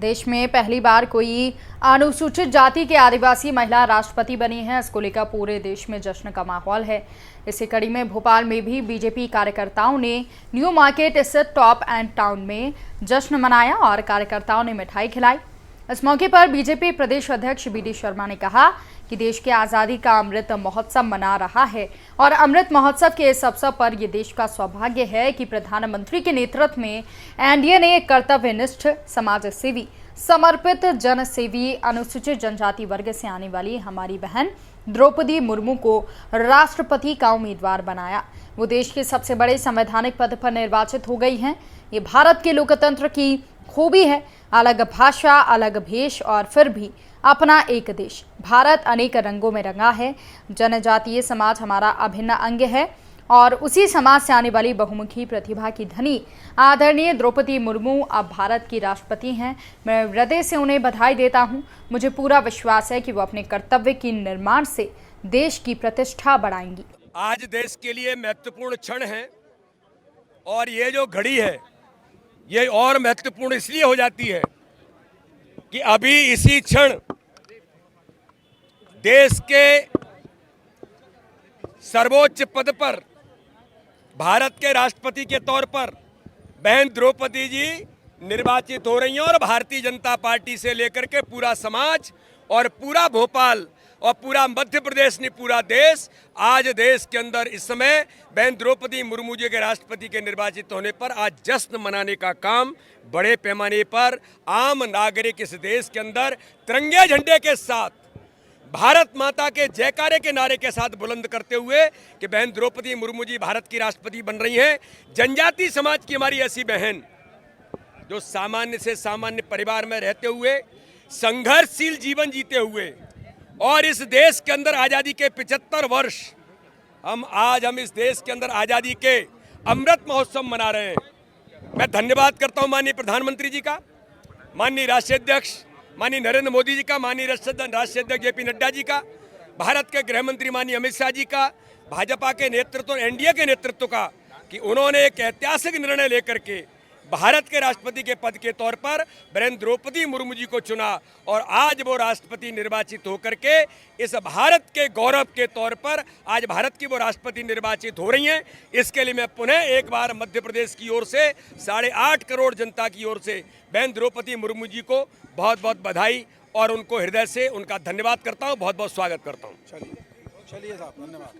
देश में पहली बार कोई अनुसूचित जाति के आदिवासी महिला राष्ट्रपति बनी है। इसको लेकर पूरे देश में जश्न का माहौल है। इसी कड़ी में भोपाल में भी बीजेपी कार्यकर्ताओं ने न्यू मार्केट स्थित टॉप एंड टाउन में जश्न मनाया और कार्यकर्ताओं ने मिठाई खिलाई। इस मौके पर बीजेपी प्रदेश अध्यक्ष बी डी शर्मा ने कहा कि देश के आज़ादी का अमृत महोत्सव मना रहा है और अमृत महोत्सव के इस अवसर पर ये देश का सौभाग्य है कि प्रधानमंत्री के नेतृत्व में एनडीए ने कर्तव्यनिष्ठ, समाज सेवी, समर्पित, जनसेवी, अनुसूचित जनजाति वर्ग से आने वाली हमारी बहन द्रौपदी मुर्मू को राष्ट्रपति का उम्मीदवार बनाया। वो देश के सबसे बड़े संवैधानिक पद पर निर्वाचित हो गई हैं। ये भारत के लोकतंत्र की खूबी है। अलग भाषा, अलग भेष और फिर भी अपना एक देश। भारत अनेक रंगों में रंगा है। जनजातीय समाज हमारा अभिन्न अंग है और उसी समाज से आने वाली बहुमुखी प्रतिभा की धनी आदरणीय द्रौपदी मुर्मू अब भारत की राष्ट्रपति हैं। मैं हृदय से उन्हें बधाई देता हूं। मुझे पूरा विश्वास है कि वो अपने कर्तव्य के निर्माण से देश की प्रतिष्ठा बढ़ाएंगी। आज देश के लिए महत्वपूर्ण क्षण है और ये जो घड़ी है ये और महत्वपूर्ण इसलिए हो जाती है कि अभी इसी क्षण देश के सर्वोच्च पद पर भारत के राष्ट्रपति के तौर पर बहन द्रौपदी जी निर्वाचित हो रही हैं और भारतीय जनता पार्टी से लेकर के पूरा समाज और पूरा भोपाल और पूरा मध्य प्रदेश ने पूरा देश आज देश के अंदर इस समय बहन द्रौपदी मुर्मू जी के राष्ट्रपति के निर्वाचित होने पर आज जश्न मनाने का काम बड़े पैमाने पर आम नागरिक इस देश के अंदर तिरंगे झंडे के साथ भारत माता के जयकारे के नारे के साथ बुलंद करते हुए कि बहन द्रौपदी मुर्मू जी भारत की राष्ट्रपति बन रही हैं। जनजाति समाज की हमारी ऐसी बहन जो सामान्य से सामान्य परिवार में रहते हुए संघर्षशील जीवन जीते हुए और इस देश के अंदर आज़ादी के 75 वर्ष हम इस देश के अंदर आज़ादी के अमृत महोत्सव मना रहे हैं। मैं धन्यवाद करता हूं माननीय प्रधानमंत्री जी का, माननीय राष्ट्रीय अध्यक्ष माननीय नरेंद्र मोदी जी का, माननीय राष्ट्रीय अध्यक्ष जेपी नड्डा जी का, भारत के गृह मंत्री माननीय अमित शाह जी का, भाजपा के नेतृत्व, एनडीए के नेतृत्व का कि उन्होंने एक ऐतिहासिक निर्णय लेकर के भारत के राष्ट्रपति के पद के तौर पर बहन द्रौपदी मुर्मू जी को चुना और आज वो राष्ट्रपति निर्वाचित होकर के इस भारत के गौरव के तौर पर आज भारत की वो राष्ट्रपति निर्वाचित हो रही हैं। इसके लिए मैं पुनः एक बार मध्य प्रदेश की ओर से 8.5 करोड़ जनता की ओर से बहन द्रौपदी मुर्मू जी को बहुत बहुत बधाई और उनको हृदय से उनका धन्यवाद करता हूँ, बहुत बहुत स्वागत करता हूँ। चलिए साहब, धन्यवाद।